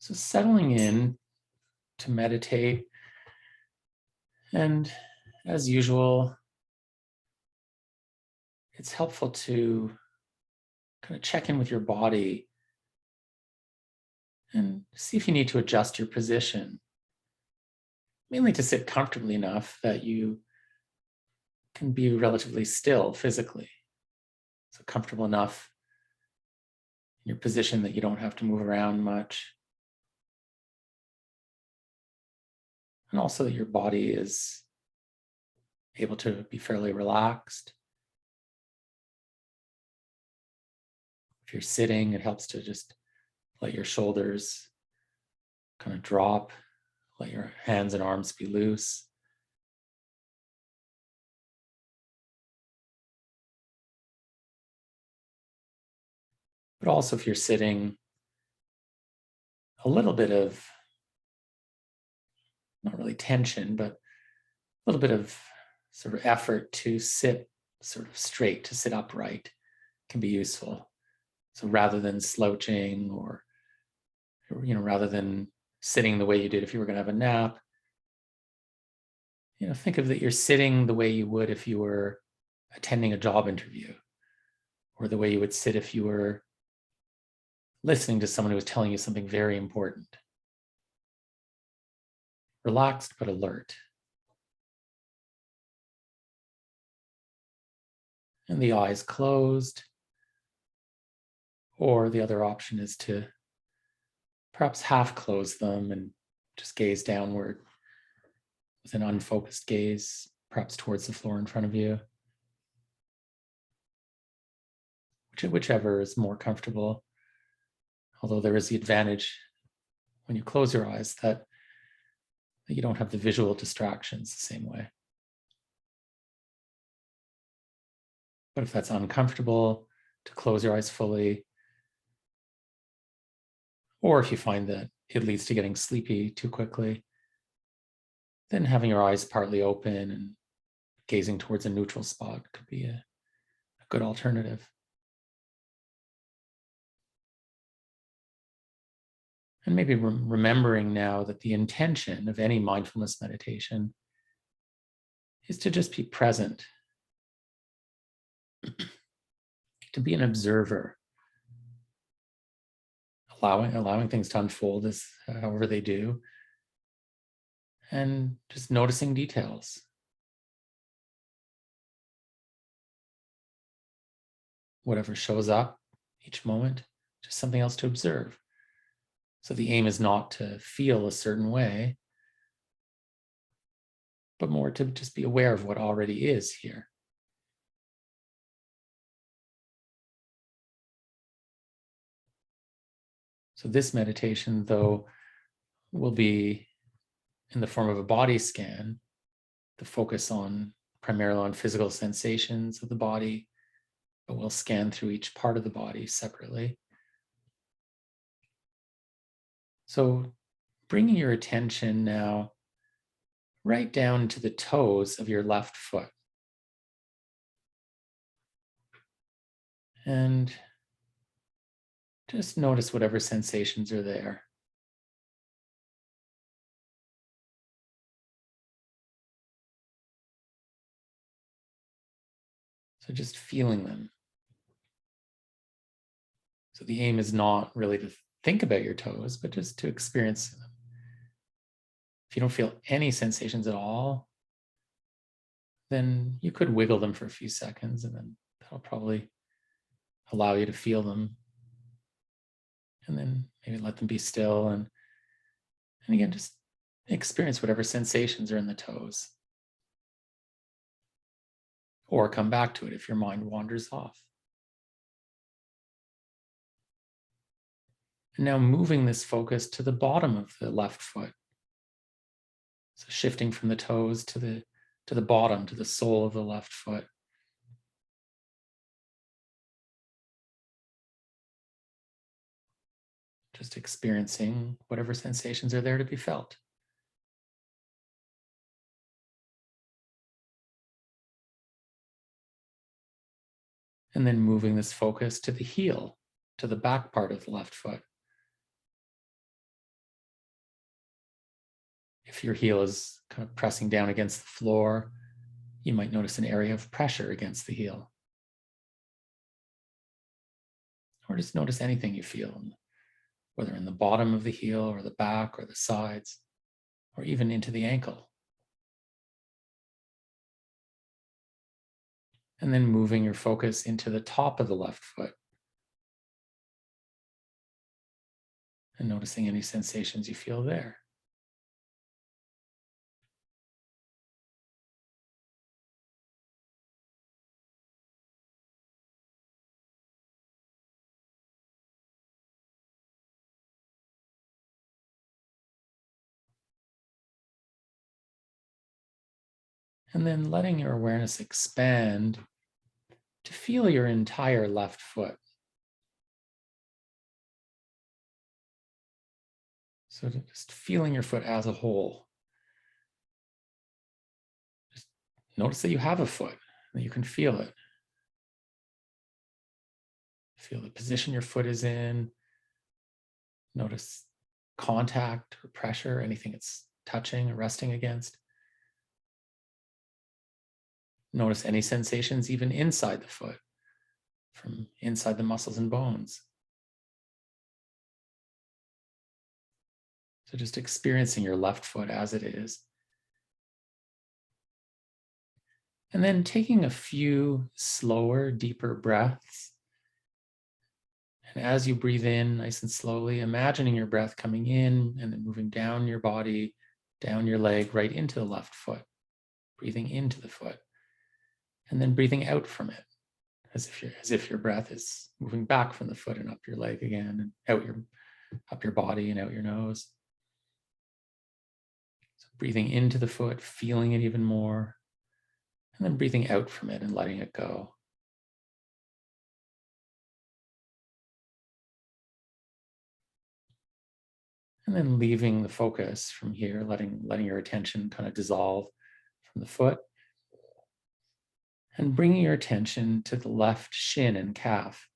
So settling in to meditate, and as usual, it's helpful to kind of check in with your body and see if you need to adjust your position, mainly to sit comfortably enough that you can be relatively still physically. So comfortable enough in your position that you don't have to move around much. And also that your body is able to be fairly relaxed. If you're sitting, it helps to just let your shoulders kind of drop, let your hands and arms be loose. But also, if you're sitting, a little bit of, not really tension, but a little bit of sort of effort to sit sort of straight, to sit upright can be useful. So rather than slouching or, rather than sitting the way you did if you were going to have a nap, think of that you're sitting the way you would if you were attending a job interview, or the way you would sit if you were listening to someone who was telling you something very important. Relaxed but alert. And the eyes closed. Or the other option is to perhaps half close them and just gaze downward with an unfocused gaze, perhaps towards the floor in front of you. Whichever is more comfortable. Although there is the advantage when you close your eyes that you don't have the visual distractions the same way. But if that's uncomfortable, to close your eyes fully, or if you find that it leads to getting sleepy too quickly, then having your eyes partly open and gazing towards a neutral spot could be a good alternative. And maybe remembering now that the intention of any mindfulness meditation is to just be present, to be an observer, allowing things to unfold as however they do, and just noticing details. Whatever shows up each moment, just something else to observe. So the aim is not to feel a certain way, but more to just be aware of what already is here. So this meditation, though, will be in the form of a body scan, the focus on primarily on physical sensations of the body, but we'll scan through each part of the body separately. So bringing your attention now right down to the toes of your left foot. And just notice whatever sensations are there. So just feeling them. So the aim is not really to think about your toes, but just to experience them. If you don't feel any sensations at all, then you could wiggle them for a few seconds, and then that'll probably allow you to feel them. And then maybe let them be still. And again, just experience whatever sensations are in the toes. Or come back to it if your mind wanders off. And now moving this focus to the bottom of the left foot. So shifting from the toes to the bottom, to the sole of the left foot. Just experiencing whatever sensations are there to be felt. And then moving this focus to the heel, to the back part of the left foot. If your heel is kind of pressing down against the floor, you might notice an area of pressure against the heel. Or just notice anything you feel, whether in the bottom of the heel or the back or the sides, or even into the ankle. And then moving your focus into the top of the left foot. And noticing any sensations you feel there. And then letting your awareness expand to feel your entire left foot. So just feeling your foot as a whole. Just notice that you have a foot, that you can feel it. Feel the position your foot is in. Notice contact or pressure, anything it's touching or resting against. Notice any sensations even inside the foot, from inside the muscles and bones. So just experiencing your left foot as it is. And then taking a few slower, deeper breaths. And as you breathe in nice and slowly, imagining your breath coming in and then moving down your body, down your leg, right into the left foot, breathing into the foot, and then breathing out from it, as if your breath is moving back from the foot and up your leg again, and up your body and out your nose. So breathing into the foot, feeling it even more, and then breathing out from it and letting it go. And then leaving the focus from here, letting your attention kind of dissolve from the foot, and bringing your attention to the left shin and calf.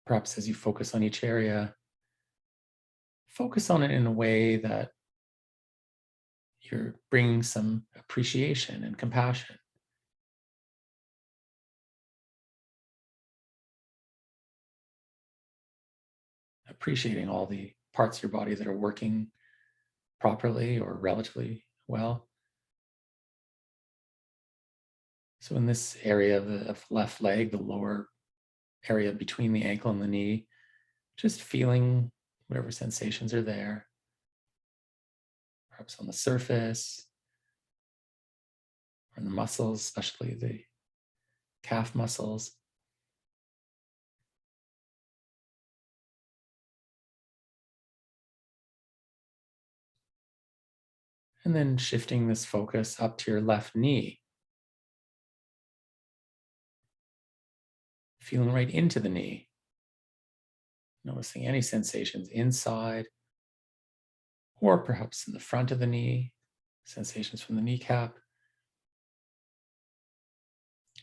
Perhaps as you focus on each area, focus on it in a way that you're bringing some appreciation and compassion. Appreciating all the parts of your body that are working properly or relatively well. So in this area of the left leg, the lower area between the ankle and the knee, just feeling whatever sensations are there, perhaps on the surface or in the muscles, especially the calf muscles. And then shifting this focus up to your left knee. Feeling right into the knee. Noticing any sensations inside or perhaps in the front of the knee, sensations from the kneecap,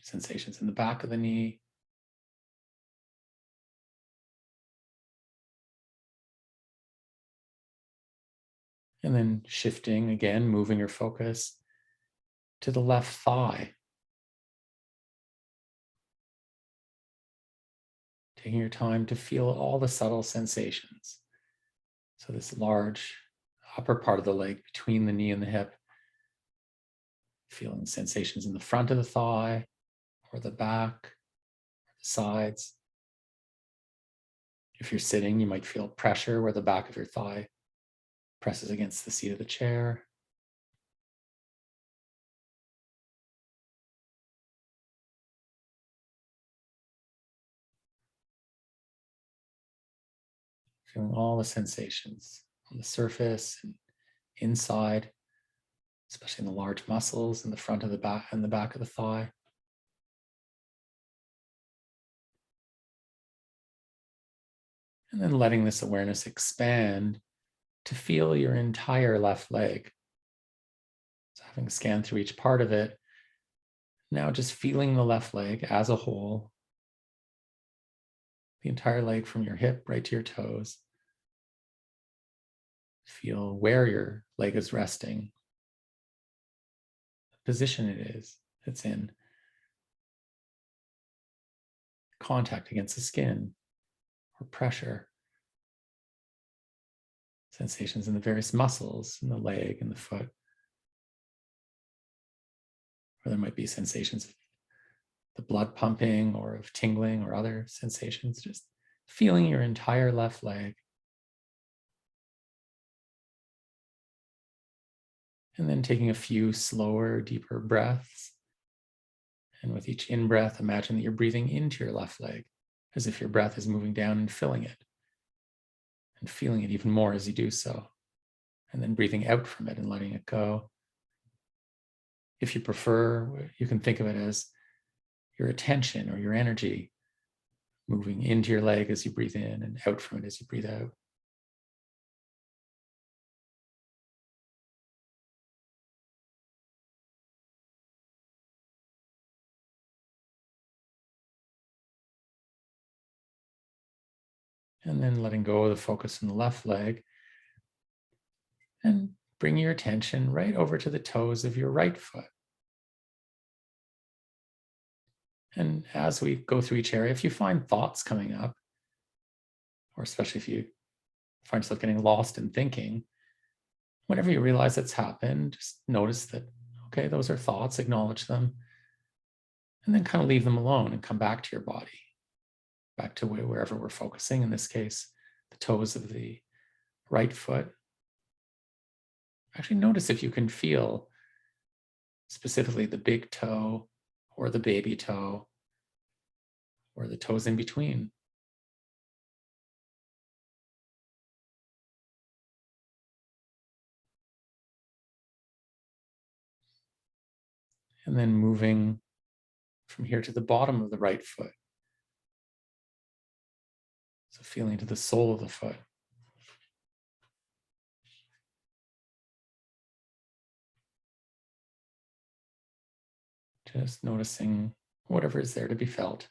sensations in the back of the knee. And then shifting again, moving your focus to the left thigh. Taking your time to feel all the subtle sensations. So this large upper part of the leg between the knee and the hip. Feeling sensations in the front of the thigh or the back, or the sides. If you're sitting, you might feel pressure where the back of your thigh presses against the seat of the chair. Feeling all the sensations on the surface and inside, especially in the large muscles in the front of the back and the back of the thigh. And then letting this awareness expand to feel your entire left leg. So having scanned through each part of it, now just feeling the left leg as a whole, the entire leg from your hip right to your toes. Feel where your leg is resting, the position it's in, contact against the skin or pressure, sensations in the various muscles in the leg and the foot. Or there might be sensations of the blood pumping or of tingling or other sensations, just feeling your entire left leg. And then taking a few slower, deeper breaths. And with each in-breath, imagine that you're breathing into your left leg as if your breath is moving down and filling it. And feeling it even more as you do so. And then breathing out from it and letting it go. If you prefer, you can think of it as your attention or your energy moving into your leg as you breathe in and out from it as you breathe out. And then letting go of the focus in the left leg and bring your attention right over to the toes of your right foot. And as we go through each area, if you find thoughts coming up, or especially if you find yourself getting lost in thinking, whenever you realize that's happened, just notice that, okay, those are thoughts, acknowledge them, and then kind of leave them alone and come back to your body, back to wherever we're focusing, in this case, the toes of the right foot. Actually notice if you can feel specifically the big toe or the baby toe or the toes in between. And then moving from here to the bottom of the right foot. So feeling to the sole of the foot. Just noticing whatever is there to be felt.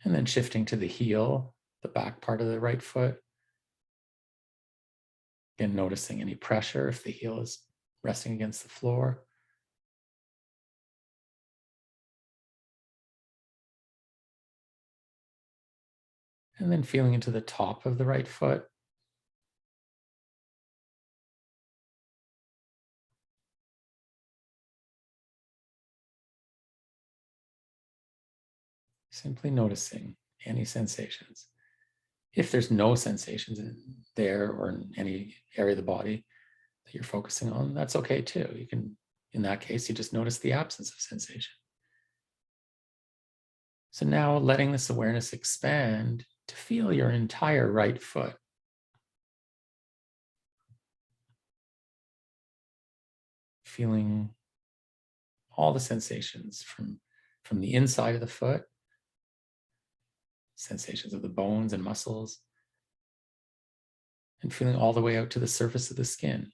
And then shifting to the heel, the back part of the right foot. Again, noticing any pressure if the heel is resting against the floor. And then feeling into the top of the right foot. Simply noticing any sensations. If there's no sensations in there or in any area of the body that you're focusing on, that's okay too. You can, in that case, you just notice the absence of sensation. So now letting this awareness expand to feel your entire right foot. Feeling all the sensations from the inside of the foot, sensations of the bones and muscles, and feeling all the way out to the surface of the skin.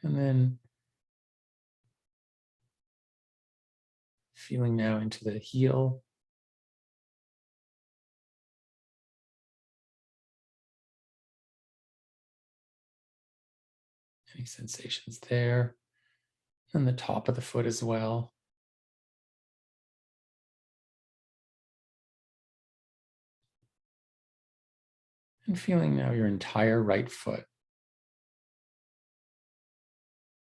And then feeling now into the heel. Any sensations there? And the top of the foot as well. And feeling now your entire right foot.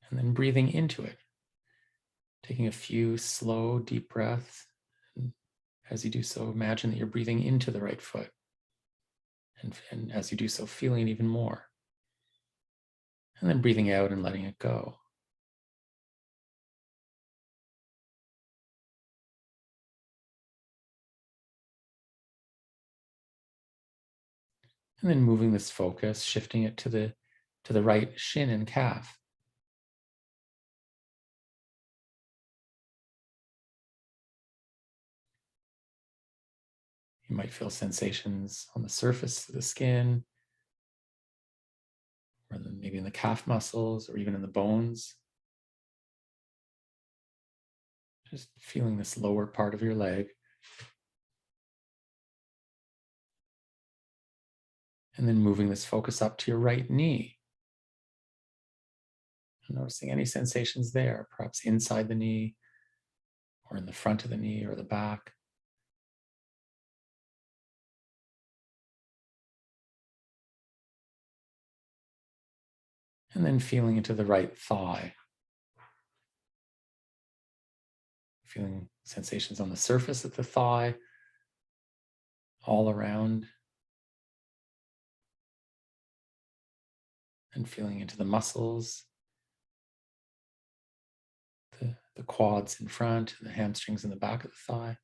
And then breathing into it. Taking a few slow, deep breaths. And as you do so, imagine that you're breathing into the right foot. And as you do so, feeling even more. And then breathing out and letting it go. And then moving this focus, shifting it to the right shin and calf. You might feel sensations on the surface of the skin, or maybe in the calf muscles, or even in the bones. Just feeling this lower part of your leg. And then moving this focus up to your right knee. And noticing any sensations there, perhaps inside the knee, or in the front of the knee or the back. And then feeling into the right thigh. Feeling sensations on the surface of the thigh, all around. And feeling into the muscles, the quads in front, and the hamstrings in the back of the thigh.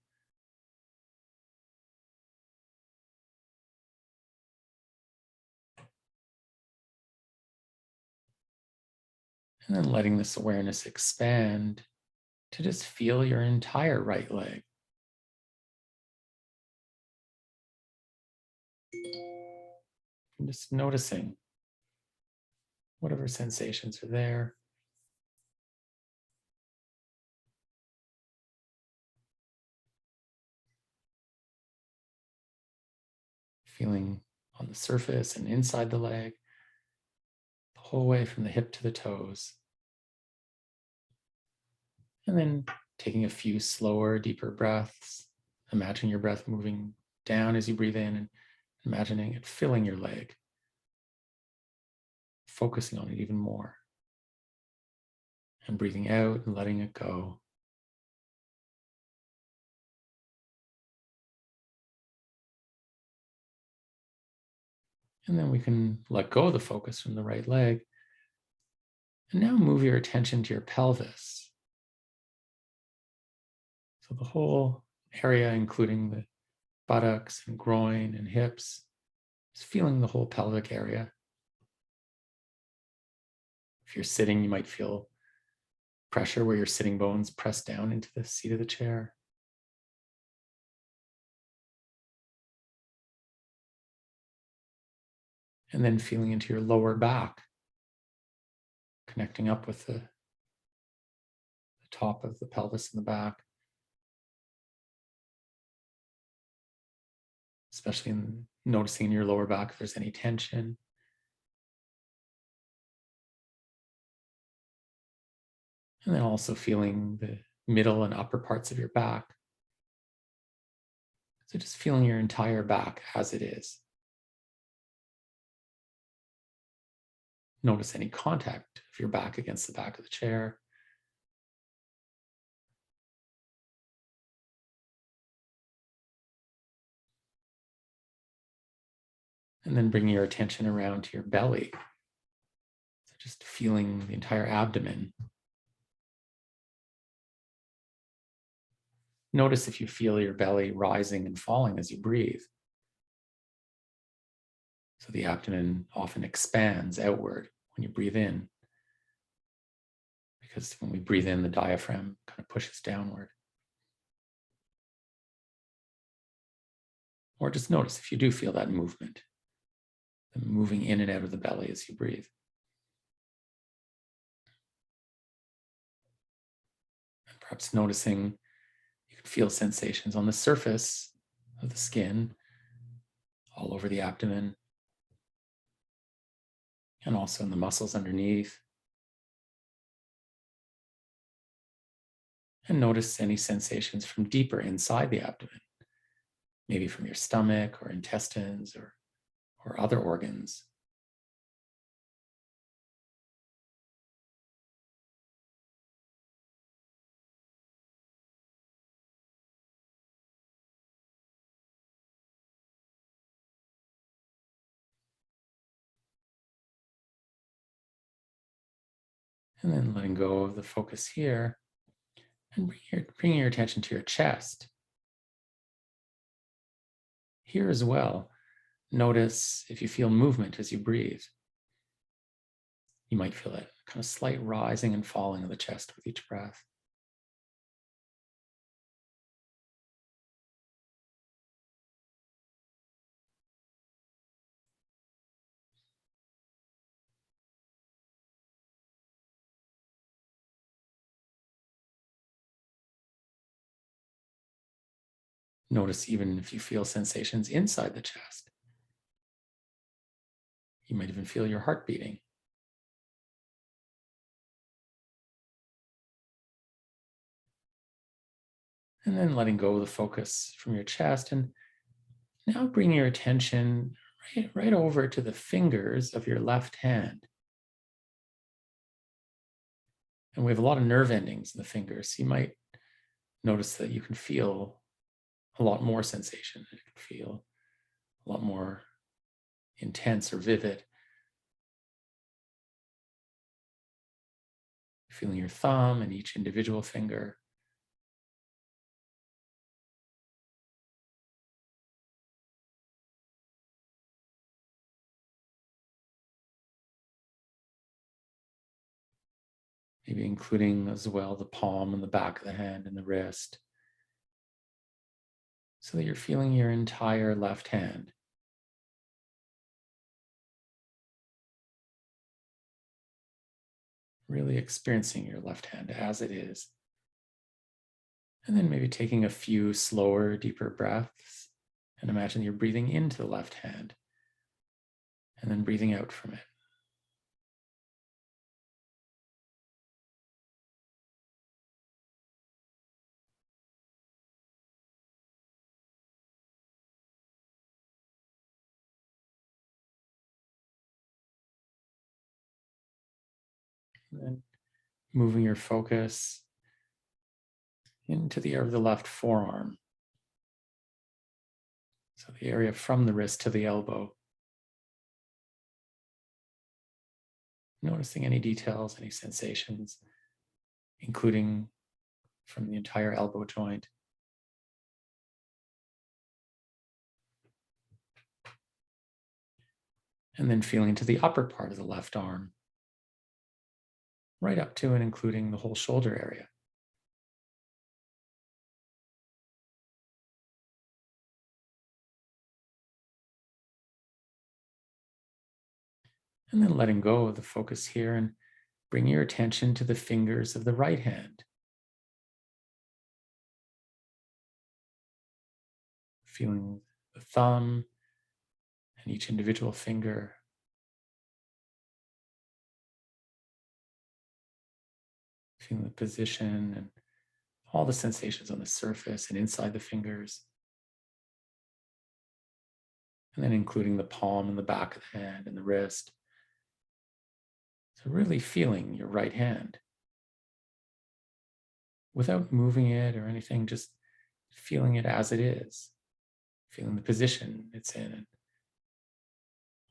And then letting this awareness expand to just feel your entire right leg. And just noticing whatever sensations are there. Feeling on the surface and inside the leg, the whole way from the hip to the toes. And then taking a few slower, deeper breaths. Imagine your breath moving down as you breathe in and imagining it filling your leg. Focusing on it even more. And breathing out and letting it go. And then we can let go of the focus from the right leg. And now move your attention to your pelvis. So the whole area, including the buttocks and groin and hips, is feeling the whole pelvic area. If you're sitting, you might feel pressure where your sitting bones press down into the seat of the chair. And then feeling into your lower back, connecting up with the top of the pelvis in the back. Especially in noticing in your lower back if there's any tension. And then also feeling the middle and upper parts of your back. So just feeling your entire back as it is. Notice any contact of your back against the back of the chair. And then bringing your attention around to your belly. So just feeling the entire abdomen. Notice if you feel your belly rising and falling as you breathe. So the abdomen often expands outward when you breathe in, because when we breathe in, the diaphragm kind of pushes downward. Or just notice if you do feel that movement, the moving in and out of the belly as you breathe. And perhaps noticing you can feel sensations on the surface of the skin, all over the abdomen, and also in the muscles underneath. And notice any sensations from deeper inside the abdomen, maybe from your stomach or intestines or other organs. And then letting go of the focus here and bringing your attention to your chest. Here as well, notice if you feel movement as you breathe. You might feel that kind of slight rising and falling of the chest with each breath. Notice even if you feel sensations inside the chest. You might even feel your heart beating. And then letting go of the focus from your chest. And now bring your attention right over to the fingers of your left hand. And we have a lot of nerve endings in the fingers. So you might notice that you can feel a lot more sensation. You can feel a lot more intense or vivid. Feeling your thumb and each individual finger. Maybe including as well the palm and the back of the hand and the wrist. So that you're feeling your entire left hand. Really experiencing your left hand as it is. And then maybe taking a few slower, deeper breaths. And imagine you're breathing into the left hand and then breathing out from it. And then moving your focus into the area of the left forearm. So the area from the wrist to the elbow. Noticing any details, any sensations, including from the entire elbow joint. And then feeling to the upper part of the left arm, right up to and including the whole shoulder area. And then letting go of the focus here and bring your attention to the fingers of the right hand. Feeling the thumb and each individual finger. Feeling the position and all the sensations on the surface and inside the fingers. And then including the palm and the back of the hand and the wrist. So really feeling your right hand without moving it or anything, just feeling it as it is, feeling the position it's in and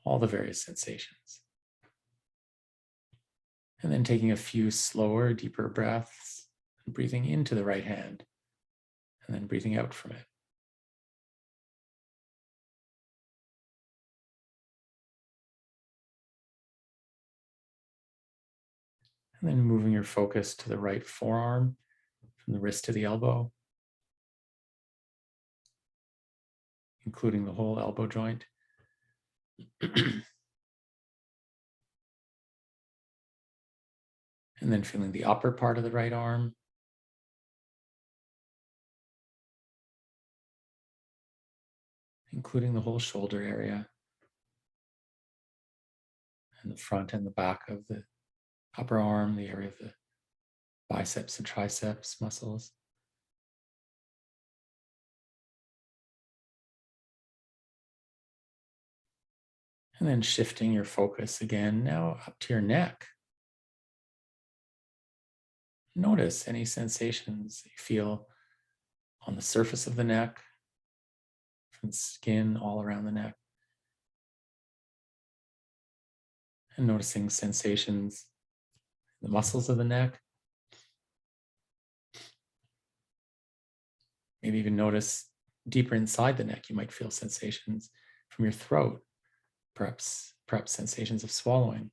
all the various sensations. And then taking a few slower, deeper breaths and breathing into the right hand and then breathing out from it. And then moving your focus to the right forearm, from the wrist to the elbow, including the whole elbow joint. And then feeling the upper part of the right arm. Including the whole shoulder area. And the front and the back of the upper arm, the area of the biceps and triceps muscles. And then shifting your focus again now up to your neck. Notice any sensations you feel on the surface of the neck, from the skin all around the neck. And noticing sensations in the muscles of the neck. Maybe even notice deeper inside the neck, you might feel sensations from your throat, perhaps sensations of swallowing.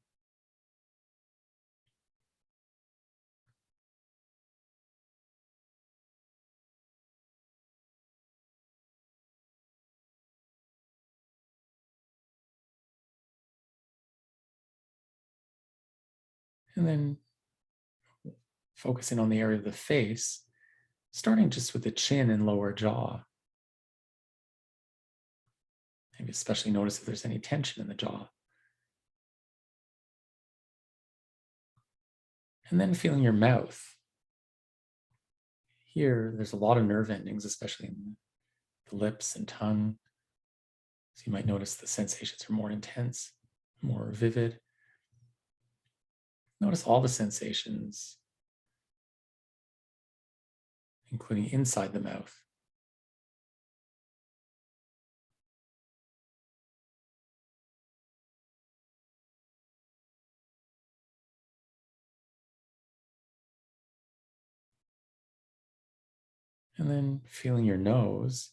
And then focusing on the area of the face, starting just with the chin and lower jaw. Maybe especially notice if there's any tension in the jaw. And then feeling your mouth. Here, there's a lot of nerve endings, especially in the lips and tongue. So you might notice the sensations are more intense, more vivid. Notice all the sensations, including inside the mouth. And then feeling your nose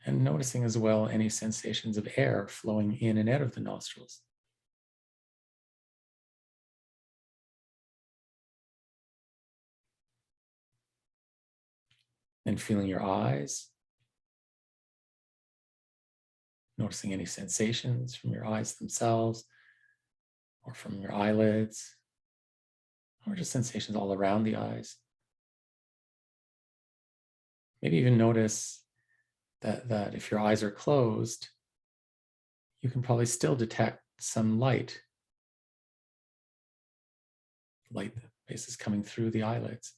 and noticing as well any sensations of air flowing in and out of the nostrils. Then feeling your eyes, noticing any sensations from your eyes themselves or from your eyelids, or just sensations all around the eyes. Maybe even notice that if your eyes are closed, you can probably still detect some light that is coming through the eyelids.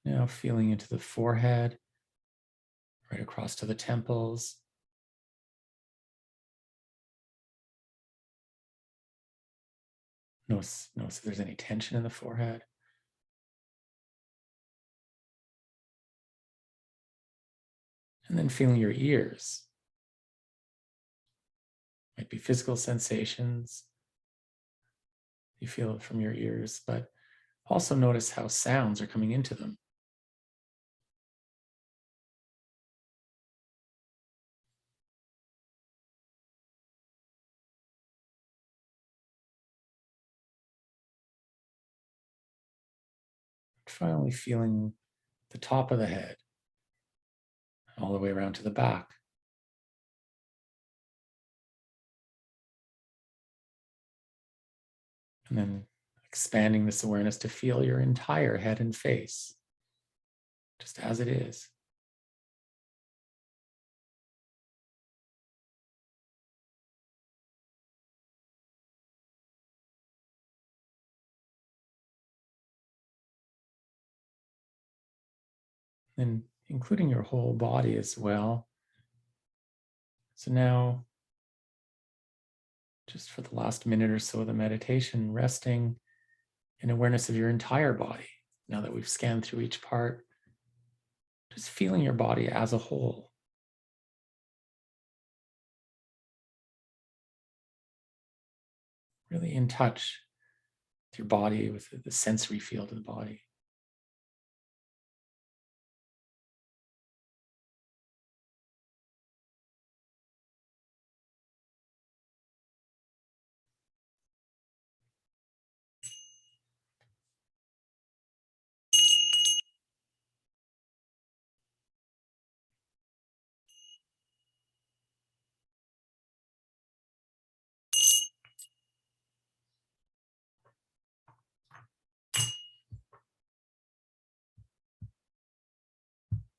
Now feeling into the forehead, right across to the temples. Notice if there's any tension in the forehead. And then feeling your ears. Might be physical sensations. You feel it from your ears, but also notice how sounds are coming into them. Finally feeling the top of the head, all the way around to the back. And then expanding this awareness to feel your entire head and face, just as it is. And including your whole body as well. So now, just for the last minute or so of the meditation, resting in awareness of your entire body. Now that we've scanned through each part, just feeling your body as a whole. Really in touch with your body, with the sensory field of the body.